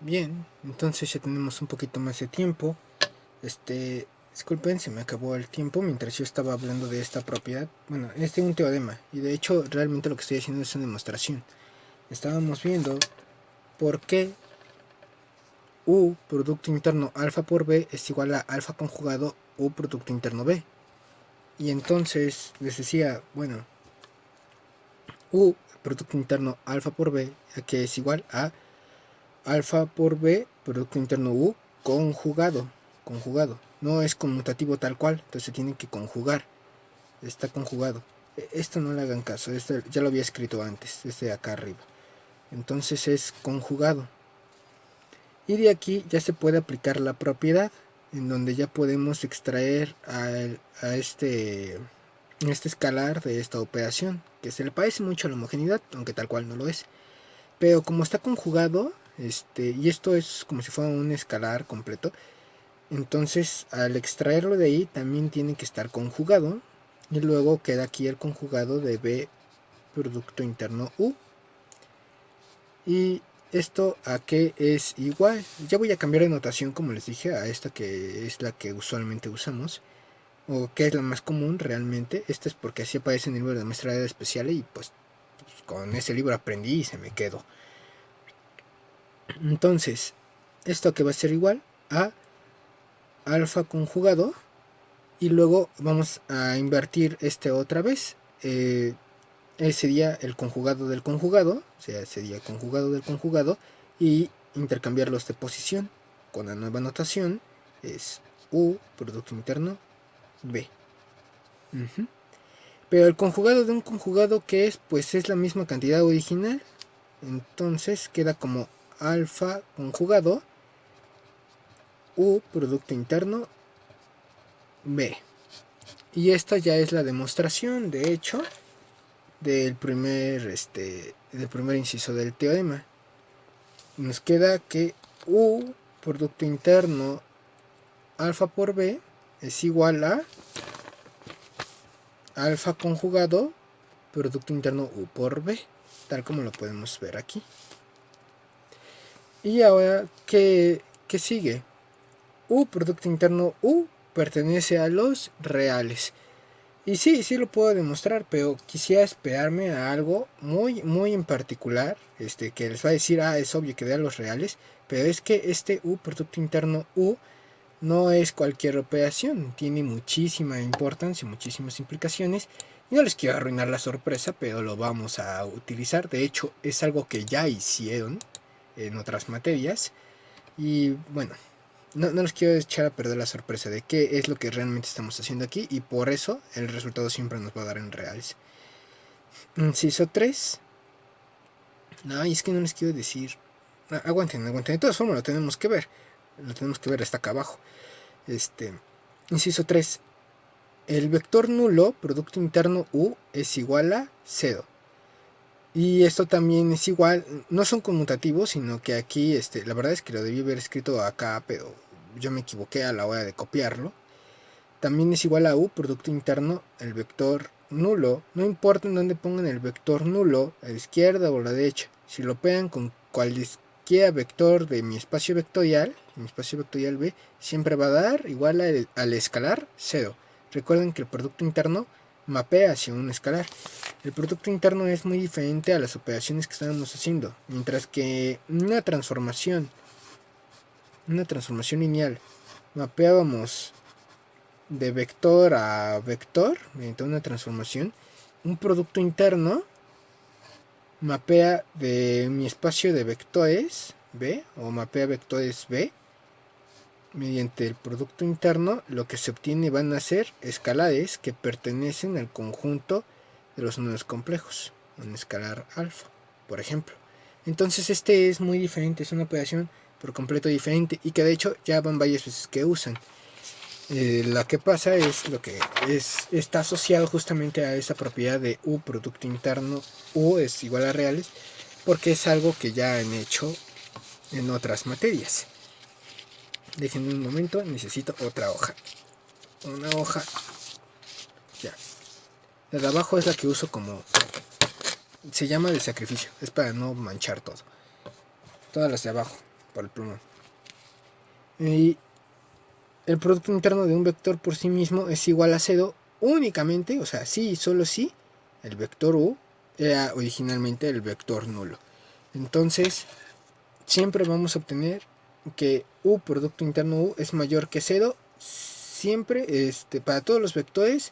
Bien, entonces ya tenemos un poquito más de tiempo. Disculpen, se me acabó el tiempo mientras yo estaba hablando de esta propiedad. Bueno, este es un teorema y de hecho realmente lo que estoy haciendo es una demostración. Estábamos viendo por qué U producto interno alfa por B es igual a alfa conjugado U producto interno B. Y entonces les decía, bueno, U producto interno alfa por B, que es igual a alfa por B producto interno U conjugado. No es conmutativo tal cual, entonces se tiene que conjugar. Está conjugado. Esto no le hagan caso, esto ya lo había escrito antes, desde acá arriba. Entonces es conjugado. Y de aquí ya se puede aplicar la propiedad, en donde ya podemos extraer a este escalar de esta operación, que se le parece mucho a la homogeneidad, aunque tal cual no lo es. Pero como está conjugado, y esto es como si fuera un escalar completo, entonces al extraerlo de ahí también tiene que estar conjugado. Y luego queda aquí el conjugado de B producto interno U. Y esto a qué es igual. Ya voy a cambiar de notación, como les dije, a esta que es la que usualmente usamos. O que es la más común realmente. Esta es porque así aparece en el libro de muestra de especial. Y pues con ese libro aprendí y se me quedó. Entonces, esto que va a ser igual a alfa conjugado. Y luego vamos a invertir este otra vez. Sería el conjugado del conjugado. O sea, sería conjugado del conjugado. Y intercambiarlos de posición. Con la nueva notación es U producto interno B. Pero el conjugado de un conjugado que es, pues es la misma cantidad original. Entonces queda como alfa conjugado U producto interno B. Y esta ya es la demostración, de hecho, del primer inciso del teorema. Nos queda que U producto interno alfa por B es igual a alfa conjugado producto interno U por B, tal como lo podemos ver aquí. Y ahora, ¿qué sigue? U producto interno U pertenece a los reales. Y sí lo puedo demostrar, pero quisiera esperarme a algo muy en particular, que les va a decir, es obvio que de los reales, pero es que este U producto interno U no es cualquier operación, tiene muchísima importancia, muchísimas implicaciones, y no les quiero arruinar la sorpresa, pero lo vamos a utilizar. De hecho, es algo que ya hicieron en otras materias, y bueno, no les quiero echar a perder la sorpresa de qué es lo que realmente estamos haciendo aquí, y por eso el resultado siempre nos va a dar en reales. Inciso 3. No, es que no les quiero decir. Aguanten. De todas formas lo tenemos que ver. Hasta acá abajo. Inciso 3. El vector nulo, producto interno U, es igual a 0. Y esto también es igual, no son conmutativos, sino que aquí, la verdad es que lo debí haber escrito acá, pero yo me equivoqué a la hora de copiarlo. También es igual a U, producto interno, el vector nulo. No importa en dónde pongan el vector nulo, a la izquierda o a la derecha. Si lo pegan con cualquiera vector de mi espacio vectorial B, siempre va a dar igual al escalar 0. Recuerden que el producto interno mapea hacia un escalar. El producto interno es muy diferente a las operaciones que estábamos haciendo. Mientras que una transformación lineal mapeábamos de vector a vector mediante una transformación. Un producto interno mapea de mi espacio de vectores B o mapea vectores B. Mediante el producto interno lo que se obtiene van a ser escalares que pertenecen al conjunto de los números complejos, un escalar alfa, por ejemplo. Entonces es muy diferente, es una operación por completo diferente y que de hecho ya van varias veces que usan. Lo que pasa es lo que está asociado justamente a esa propiedad de U producto interno U es igual a reales, porque es algo que ya han hecho en otras materias. Déjenme un momento, necesito otra hoja. Una hoja. Ya. La de abajo es la que uso como... Se llama de sacrificio. Es para no manchar todo. Todas las de abajo. por el plumón. Y el producto interno de un vector por sí mismo es igual a 0 únicamente, o sea, sí y solo si el vector u era originalmente el vector nulo. Entonces, siempre vamos a obtener que u producto interno u es mayor que 0, siempre para todos los vectores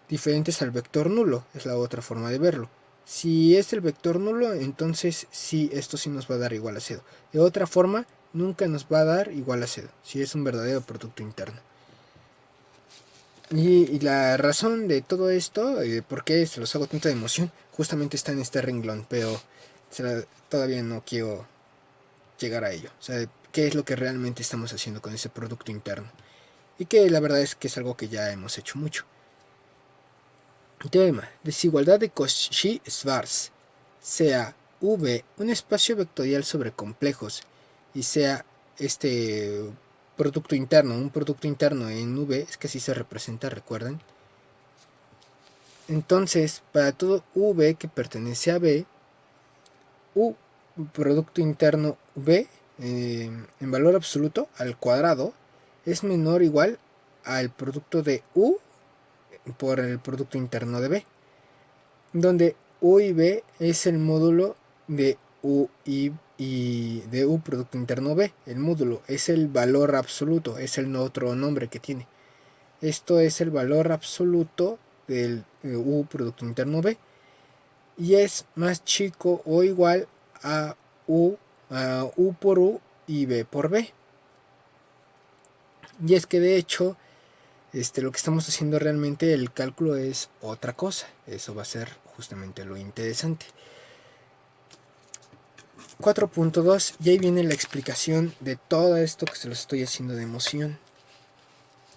diferentes al vector nulo, es la otra forma de verlo. Si es el vector nulo, entonces sí, esto sí nos va a dar igual a 0. De otra forma, nunca nos va a dar igual a 0, si es un verdadero producto interno. Y la razón de todo esto, de por qué se los hago tanta emoción, justamente está en este renglón, pero todavía no quiero llegar a ello. O sea, qué es lo que realmente estamos haciendo con ese producto interno. Y que la verdad es que es algo que ya hemos hecho mucho. Teorema: desigualdad de Cauchy-Schwarz. Sea V un espacio vectorial sobre complejos y sea este producto interno, un producto interno en V, es que así se representa, recuerden. Entonces, para todo V que pertenece a B, U producto interno V en valor absoluto al cuadrado es menor o igual al producto de U por el producto interno de B, donde U y B es el módulo de U y de U producto interno B. El módulo es el valor absoluto, es el otro nombre que tiene. Esto es el valor absoluto del U producto interno B y es más chico o igual a U por U y B por B. Y es que de hecho lo que estamos haciendo realmente, el cálculo es otra cosa. Eso va a ser justamente lo interesante. 4.2, y ahí viene la explicación de todo esto que se los estoy haciendo de emoción.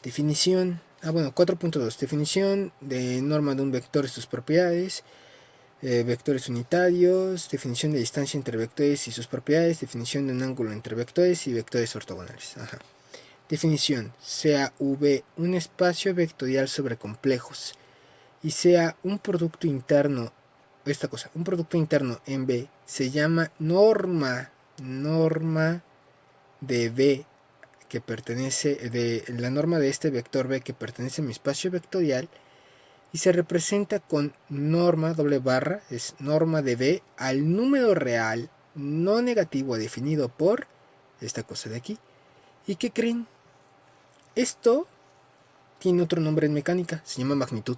Definición. 4.2. Definición de norma de un vector y sus propiedades. Vectores unitarios. Definición de distancia entre vectores y sus propiedades. Definición de un ángulo entre vectores y vectores ortogonales. Definición: sea V un espacio vectorial sobre complejos y sea un producto interno, un producto interno en B se llama norma de B que pertenece, de la norma de este vector B que pertenece a mi espacio vectorial y se representa con norma doble barra, es norma de B al número real no negativo definido por esta cosa de aquí. ¿Y qué creen? Esto tiene otro nombre en mecánica, se llama magnitud.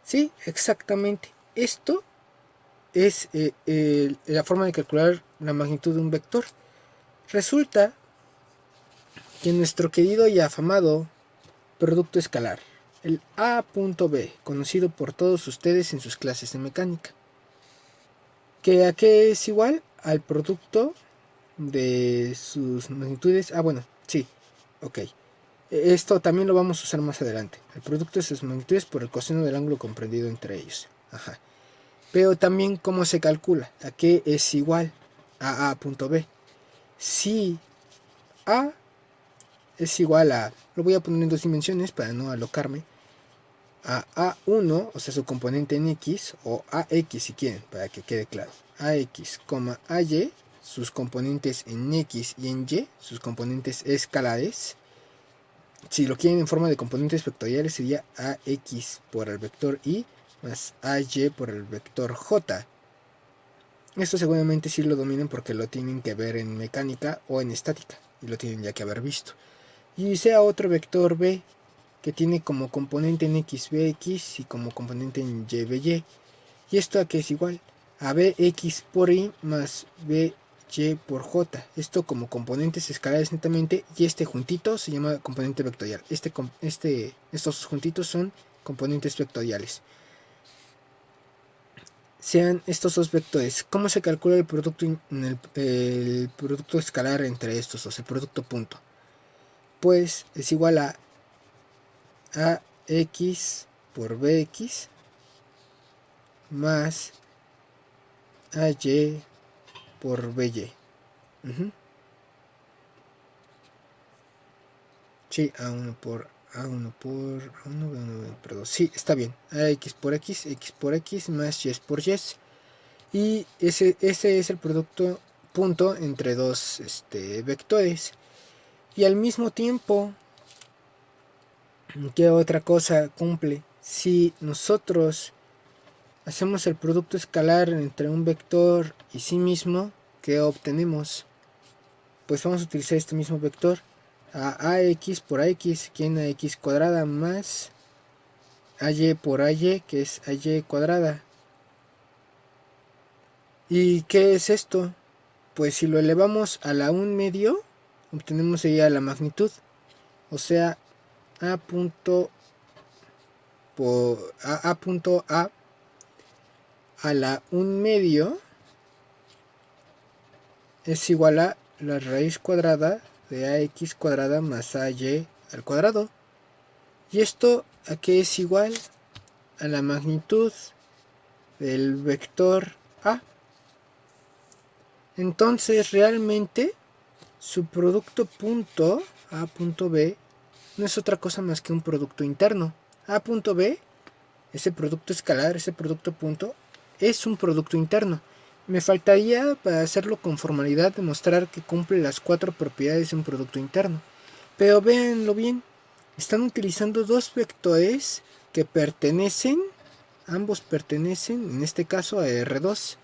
Sí, exactamente. Esto es la forma de calcular la magnitud de un vector. Resulta que nuestro querido y afamado producto escalar, el A.B, conocido por todos ustedes en sus clases de mecánica, que a qué es igual al producto de sus magnitudes. Sí, ok. Esto también lo vamos a usar más adelante. El producto de sus magnitudes por el coseno del ángulo comprendido entre ellos. Pero también cómo se calcula. ¿A qué es igual? A A.B. Si A es igual a... Lo voy a poner en dos dimensiones para no alocarme. A A1, o sea, su componente en X, o AX si quieren, para que quede claro. AX, AY, sus componentes en X y en Y, sus componentes escalares. Si lo quieren en forma de componentes vectoriales sería AX por el vector Y más AY por el vector J. Esto seguramente sí lo dominan porque lo tienen que ver en mecánica o en estática y lo tienen ya que haber visto. Y sea otro vector B que tiene como componente en X BX y como componente en Y BY. ¿Y esto a qué es igual? A BX por Y más BY por J. Esto como componentes escalares netamente y este juntito se llama componente vectorial. Estos juntitos son componentes vectoriales. Sean estos dos vectores. ¿Cómo se calcula el producto, el producto escalar entre estos dos? El producto punto. Pues es igual a AX por BX más AY por BY. Sí, A1 por A1 por A1, B1, perdón. Sí, está bien. AX por X, X por X más Y por Y. Y ese es el producto punto entre dos vectores. Y al mismo tiempo, ¿qué otra cosa cumple? Si nosotros hacemos el producto escalar entre un vector y sí mismo, ¿qué obtenemos? Pues vamos a utilizar este mismo vector, a ax por ax, que es ax cuadrada, más ay por ay, que es ay cuadrada. ¿Y qué es esto? Pues si lo elevamos a la 1/2, obtenemos ya la magnitud, o sea, a punto a la 1/2 es igual a la raíz cuadrada de ax cuadrada más ay al cuadrado. ¿Y esto a qué es igual? A la magnitud del vector a. Entonces realmente su producto punto a punto b no es otra cosa más que un producto interno. A punto b, ese producto escalar, ese producto punto, es un producto interno. Me faltaría, para hacerlo con formalidad, demostrar que cumple las 4 propiedades de un producto interno. Pero véanlo bien, están utilizando dos vectores que pertenecen, ambos pertenecen, en este caso a R2.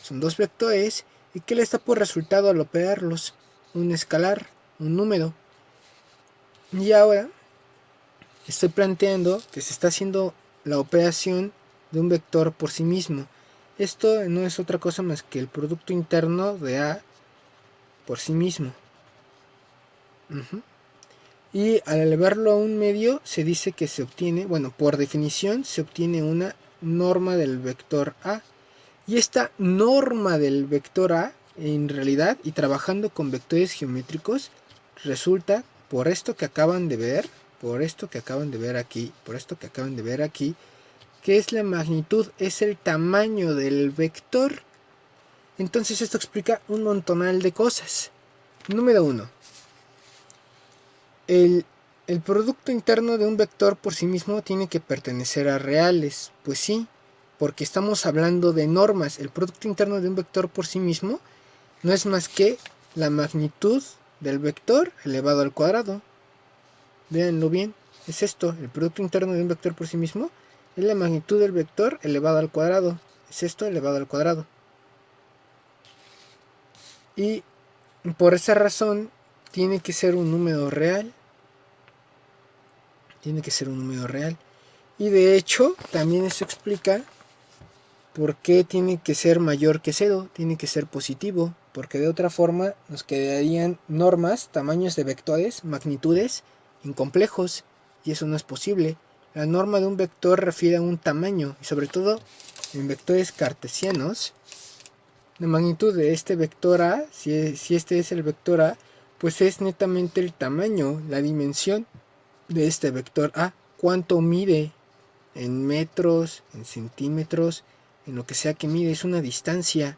Son dos vectores y que les da por resultado al operarlos un escalar, un número. Y ahora estoy planteando que se está haciendo la operación de un vector por sí mismo. Esto no es otra cosa más que el producto interno de A por sí mismo. Y al elevarlo a 1/2 se dice que se obtiene, bueno, por definición se obtiene una norma del vector A. Y esta norma del vector A, en realidad, y trabajando con vectores geométricos, resulta, por esto que acaban de ver, por esto que acaban de ver aquí, que es la magnitud, es el tamaño del vector. Entonces esto explica un montonal de cosas. Número 1. El producto interno de un vector por sí mismo tiene que pertenecer a reales. Pues sí, porque estamos hablando de normas. El producto interno de un vector por sí mismo no es más que la magnitud del vector elevado al cuadrado. Véanlo bien, es esto, el producto interno de un vector por sí mismo es la magnitud del vector elevado al cuadrado. Es esto elevado al cuadrado. Y por esa razón tiene que ser un número real. Y de hecho, también eso explica por qué tiene que ser mayor que 0, tiene que ser positivo, porque de otra forma nos quedarían normas, tamaños de vectores, magnitudes incomplejos, y eso no es posible. La norma de un vector refiere a un tamaño, y sobre todo en vectores cartesianos, la magnitud de este vector A, si este es el vector A, pues es netamente el tamaño, la dimensión de este vector A. ¿Cuánto mide? En metros, en centímetros, en lo que sea que mide, es una distancia,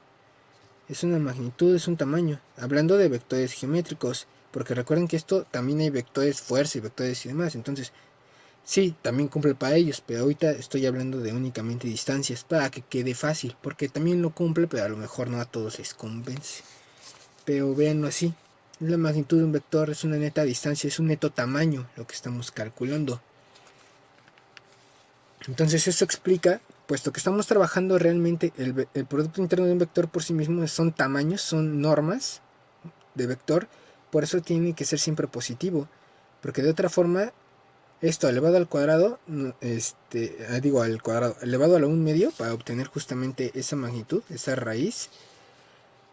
es una magnitud, es un tamaño. Hablando de vectores geométricos, porque recuerden que esto también hay vectores fuerza y vectores y demás, entonces sí, también cumple para ellos, pero ahorita estoy hablando de únicamente distancias, para que quede fácil, porque también lo cumple, pero a lo mejor no a todos les convence. Pero véanlo así, la magnitud de un vector es una neta distancia, es un neto tamaño lo que estamos calculando. Entonces eso explica, puesto que estamos trabajando realmente el producto interno de un vector por sí mismo son tamaños, son normas de vector, por eso tiene que ser siempre positivo, porque de otra forma esto elevado al cuadrado, al cuadrado, elevado a la 1/2 para obtener justamente esa magnitud, esa raíz,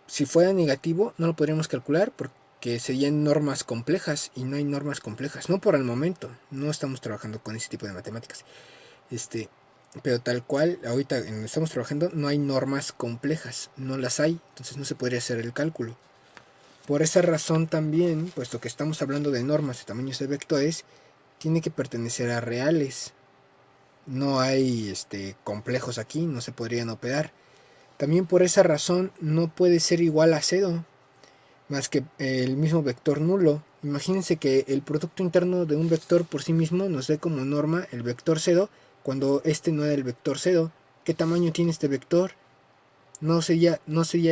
si fuera negativo no lo podríamos calcular porque serían normas complejas y no hay normas complejas, no por el momento, no estamos trabajando con ese tipo de matemáticas. Pero tal cual, ahorita en donde estamos trabajando no hay normas complejas, no las hay, entonces no se podría hacer el cálculo. Por esa razón también, puesto que estamos hablando de normas de tamaños de vectores, tiene que pertenecer a reales. No hay complejos aquí, no se podrían operar. También por esa razón no puede ser igual a 0, más que el mismo vector nulo. Imagínense que el producto interno de un vector por sí mismo nos dé como norma el vector 0, cuando este no era el vector 0. ¿Qué tamaño tiene este vector? no sería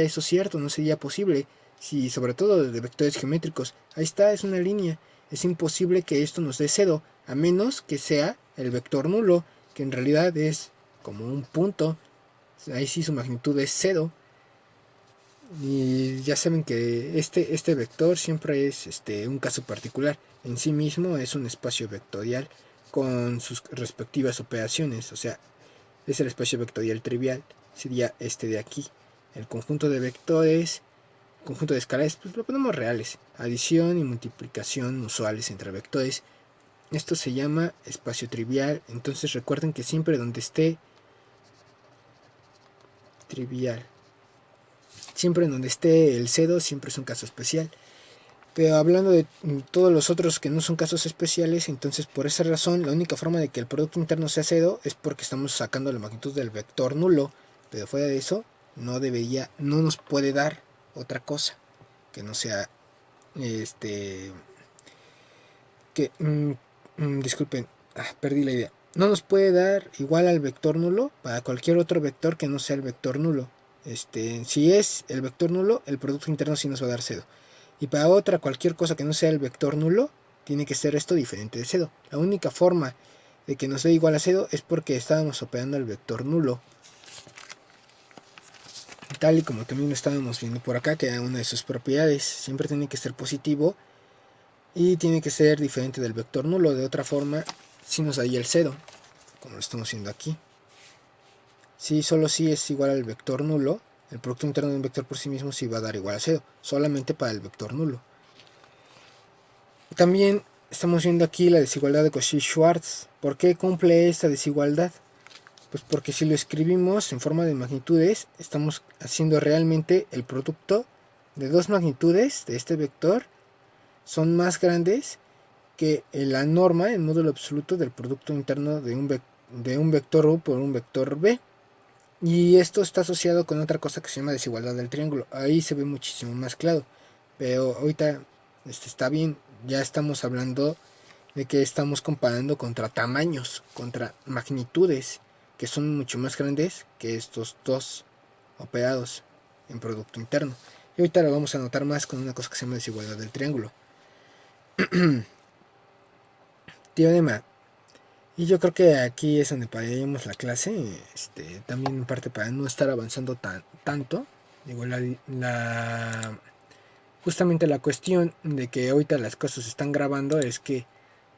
eso cierto, no sería posible. Si sobre todo de vectores geométricos, ahí está, es una línea. Es imposible que esto nos dé cero, a menos que sea el vector nulo, que en realidad es como un punto. Ahí sí su magnitud es cero. Y ya saben que este vector siempre es un caso particular. En sí mismo es un espacio vectorial con sus respectivas operaciones. O sea, es el espacio vectorial trivial. Sería este de aquí. El conjunto de vectores, conjunto de escalares, pues lo ponemos reales. Adición y multiplicación usuales entre vectores. Esto se llama espacio trivial. Entonces recuerden que siempre donde esté trivial, siempre en donde esté el cero, siempre es un caso especial. Pero hablando de todos los otros que no son casos especiales, entonces por esa razón la única forma de que el producto interno sea cero es porque estamos sacando la magnitud del vector nulo. Pero fuera de eso, no nos puede dar otra cosa que no sea disculpen, perdí la idea. No nos puede dar igual al vector nulo para cualquier otro vector que no sea el vector nulo. Si es el vector nulo, el producto interno sí nos va a dar cero. Y para otra, cualquier cosa que no sea el vector nulo, tiene que ser esto diferente de cero. La única forma de que nos dé igual a cero es porque estábamos operando el vector nulo. Tal y como también lo estábamos viendo por acá, que una de sus propiedades siempre tiene que ser positivo y tiene que ser diferente del vector nulo. De otra forma, si nos daría el cero, como lo estamos haciendo aquí. Si solo si es igual al vector nulo, el producto interno de un vector por sí mismo sí va a dar igual a cero, solamente para el vector nulo. También estamos viendo aquí la desigualdad de Cauchy-Schwarz. ¿Por qué cumple esta desigualdad? Pues porque si lo escribimos en forma de magnitudes, estamos haciendo realmente el producto de dos magnitudes de este vector son más grandes que la norma en módulo absoluto del producto interno de un vector U por un vector B. Y esto está asociado con otra cosa que se llama desigualdad del triángulo. Ahí se ve muchísimo más claro. Pero ahorita está bien. Ya estamos hablando de que estamos comparando contra tamaños, contra magnitudes, que son mucho más grandes que estos dos operados en producto interno. Y ahorita lo vamos a notar más con una cosa que se llama desigualdad del triángulo. Teorema. Y yo creo que aquí es donde pararíamos la clase, también en parte para no estar avanzando tanto. Digo, justamente la cuestión de que ahorita las cosas se están grabando es que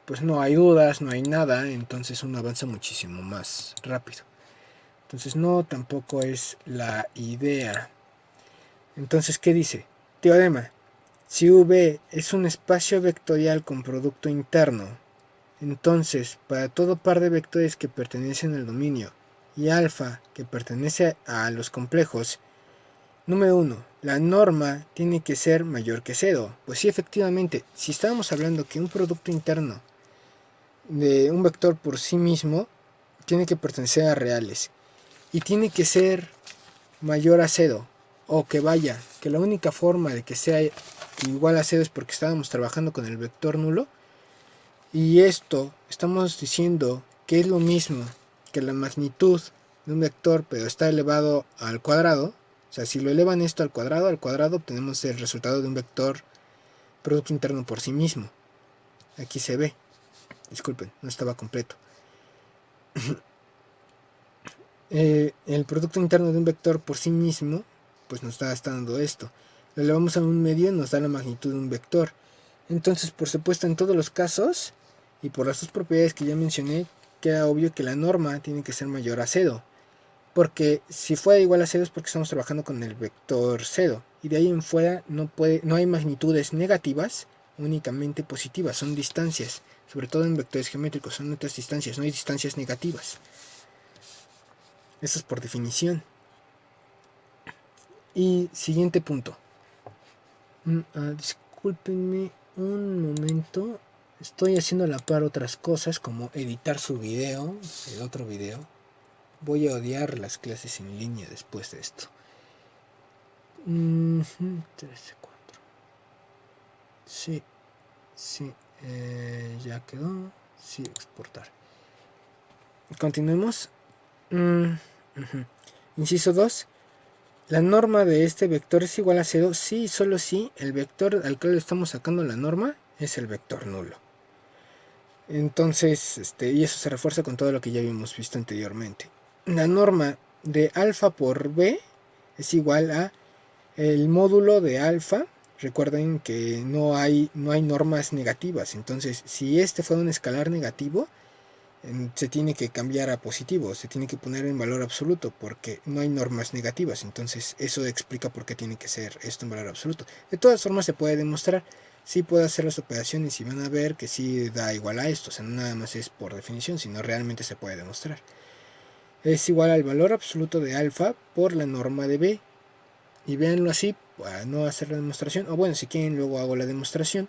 pues no hay dudas, no hay nada, entonces uno avanza muchísimo más rápido. Entonces no, tampoco es la idea. Entonces, ¿qué dice? Teorema. Si V es un espacio vectorial con producto interno, entonces, para todo par de vectores que pertenecen al dominio y alfa que pertenece a los complejos, número 1, la norma tiene que ser mayor que 0. Pues sí, efectivamente, si estábamos hablando que un producto interno de un vector por sí mismo tiene que pertenecer a reales y tiene que ser mayor a 0, o que vaya, que la única forma de que sea igual a 0 es porque estábamos trabajando con el vector nulo. Y esto estamos diciendo que es lo mismo que la magnitud de un vector, pero está elevado al cuadrado. O sea, si lo elevan esto al cuadrado obtenemos el resultado de un vector producto interno por sí mismo. Aquí se ve. Disculpen, no estaba completo. El producto interno de un vector por sí mismo, pues nos está dando esto. Lo elevamos a un medio y nos da la magnitud de un vector. Entonces, por supuesto, en todos los casos, y por las dos propiedades que ya mencioné, queda obvio que la norma tiene que ser mayor a 0. Porque si fuera igual a 0 es porque estamos trabajando con el vector 0. Y de ahí en fuera no hay magnitudes negativas, únicamente positivas. Son distancias. Sobre todo en vectores geométricos son otras distancias. No hay distancias negativas. Eso es por definición. Y siguiente punto. Discúlpenme un momento. Estoy haciendo a la par otras cosas como editar su video, el otro video. Voy a odiar las clases en línea después de esto. 3, 4. Sí, ya quedó. Sí, exportar. Continuemos. Inciso 2. La norma de este vector es igual a 0 si y solo si el vector al cual le estamos sacando la norma es el vector nulo. Entonces, y eso se refuerza con todo lo que ya habíamos visto anteriormente. La norma de alfa por b es igual a el módulo de alfa. Recuerden que no hay normas negativas. Entonces, si este fuera un escalar negativo, se tiene que cambiar a positivo, se tiene que poner en valor absoluto, porque no hay normas negativas. Entonces, eso explica por qué tiene que ser esto en valor absoluto. De todas formas, se puede demostrar. Sí puedo hacer las operaciones y van a ver que sí da igual a esto. O sea, no nada más es por definición, sino realmente se puede demostrar. Es igual al valor absoluto de alfa por la norma de b. Y véanlo así, para no hacer la demostración. O bueno, si quieren luego hago la demostración.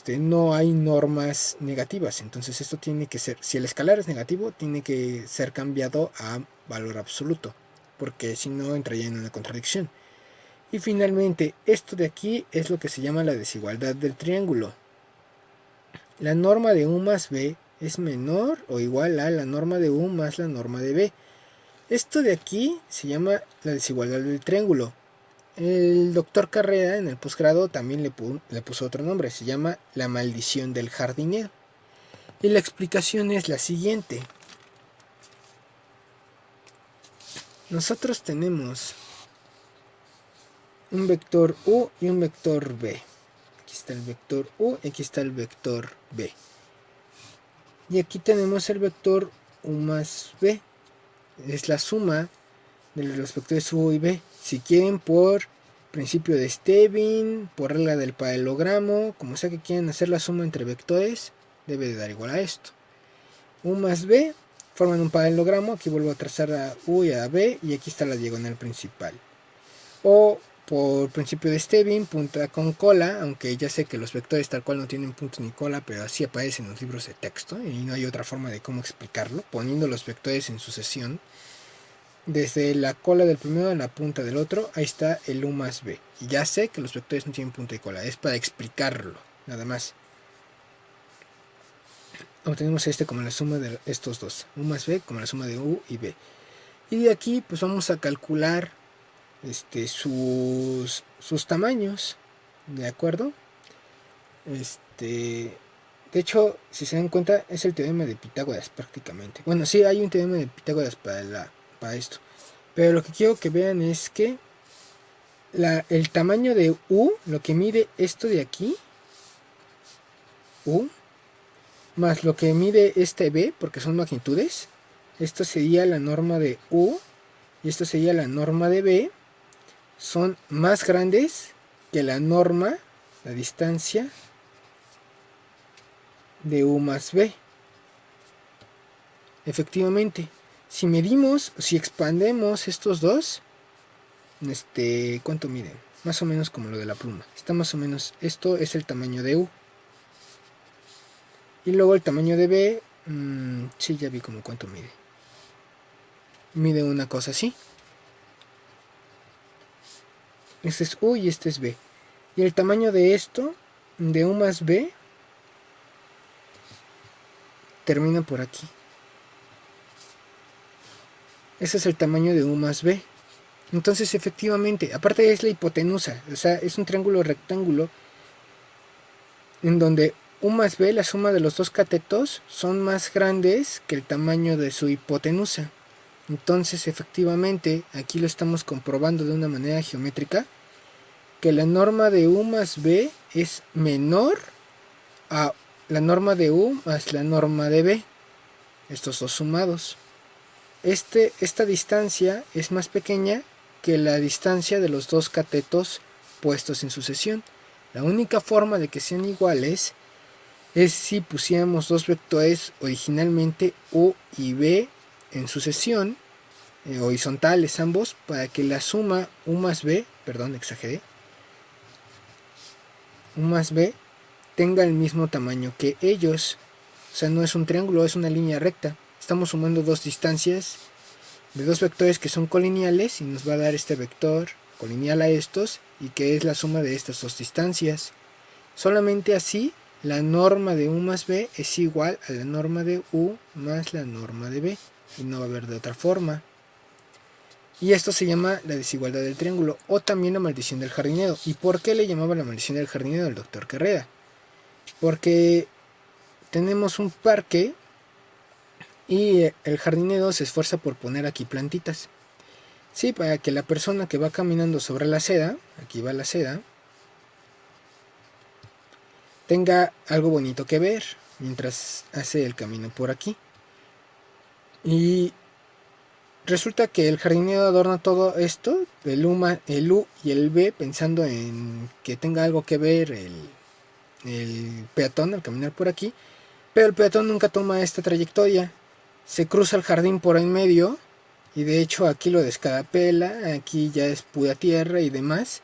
No hay normas negativas. Entonces esto tiene que ser, si el escalar es negativo, tiene que ser cambiado a valor absoluto. Porque si no entraría en una contradicción. Y finalmente, esto de aquí es lo que se llama la desigualdad del triángulo. La norma de u más b es menor o igual a la norma de u más la norma de b. Esto de aquí se llama la desigualdad del triángulo. El doctor Carrera en el posgrado también le puso otro nombre, se llama la maldición del jardinero. Y la explicación es la siguiente. Nosotros tenemos un vector u y un vector b. Aquí está el vector u y aquí está el vector b. Y aquí tenemos el vector u más b. Es la suma de los vectores u y b. Si quieren por principio de Stevin, por regla del paralelogramo, como sea que quieran hacer la suma entre vectores, debe de dar igual a esto. U más b forman un paralelogramo. Aquí vuelvo a trazar a u y a b y aquí está la diagonal principal. O por principio de Stevin, punta con cola, aunque ya sé que los vectores tal cual no tienen punto ni cola, pero así aparecen en los libros de texto y no hay otra forma de cómo explicarlo, poniendo los vectores en sucesión. Desde la cola del primero a la punta del otro, ahí está el u más b. Y ya sé que los vectores no tienen punta y cola, es para explicarlo, nada más. Obtenemos como la suma de estos dos, u más b como la suma de u y b. Y de aquí pues vamos a calcular sus tamaños, ¿de acuerdo? De hecho, si se dan cuenta, es el teorema de Pitágoras prácticamente. Bueno, sí, hay un teorema de Pitágoras para esto. Pero lo que quiero que vean es que el tamaño de u, lo que mide esto de aquí, u, más lo que mide este b, porque son magnitudes, esto sería la norma de u y esto sería la norma de b, son más grandes que la norma, la distancia de u más b. Efectivamente, si medimos, si expandemos estos dos, ¿cuánto miden? Más o menos como lo de la pluma. Está más o menos, esto es el tamaño de u. Y luego el tamaño de b, sí, ya vi como cuánto mide. Mide una cosa así. Este es u y este es b. Y el tamaño de esto, de u más b, termina por aquí. Ese es el tamaño de u más b. Entonces, efectivamente, aparte es la hipotenusa, o sea, es un triángulo rectángulo en donde u más b, la suma de los dos catetos, son más grandes que el tamaño de su hipotenusa. Entonces, efectivamente, aquí lo estamos comprobando de una manera geométrica, que la norma de u más b es menor a la norma de u más la norma de b, estos dos sumados. Esta distancia es más pequeña que la distancia de los dos catetos puestos en sucesión. La única forma de que sean iguales es si pusiéramos dos vectores originalmente u y b en sucesión, horizontales ambos, para que la suma u más b, perdón, exageré, u más b tenga el mismo tamaño que ellos. O sea, no es un triángulo, es una línea recta. Estamos sumando dos distancias de dos vectores que son colineales y nos va a dar este vector colineal a estos y que es la suma de estas dos distancias. Solamente así la norma de u más b es igual a la norma de u más la norma de b y no va a haber de otra forma. Y esto se llama la desigualdad del triángulo o también la maldición del jardinero. ¿Y por qué le llamaba la maldición del jardinero el doctor Carrera? Porque tenemos un parque y el jardinero se esfuerza por poner aquí plantitas. Sí, para que la persona que va caminando sobre la acera, aquí va la acera, tenga algo bonito que ver mientras hace el camino por aquí. Y resulta que el jardinero adorna todo esto, el U y el B, pensando en que tenga algo que ver el peatón al caminar por aquí, pero el peatón nunca toma esta trayectoria, se cruza el jardín por en medio y de hecho aquí lo descarapela, aquí ya es pura tierra y demás,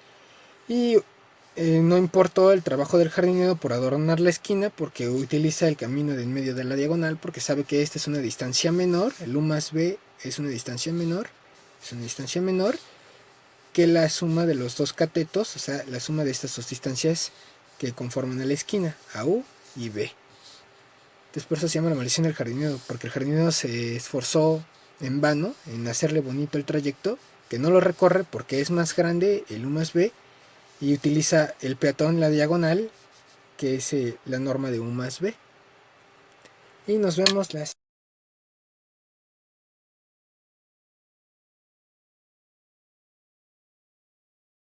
y no importó el trabajo del jardinero por adornar la esquina porque utiliza el camino del medio de la diagonal porque sabe que esta es una distancia menor, el U más B es una distancia menor que la suma de los dos catetos, o sea, la suma de estas dos distancias que conforman a la esquina, a U y B. Entonces por eso se llama la maldición del jardinero, porque el jardinero se esforzó en vano en hacerle bonito el trayecto, que no lo recorre porque es más grande el U más B, y utiliza el peatón, la diagonal, que es la norma de U más B. Y nos vemos las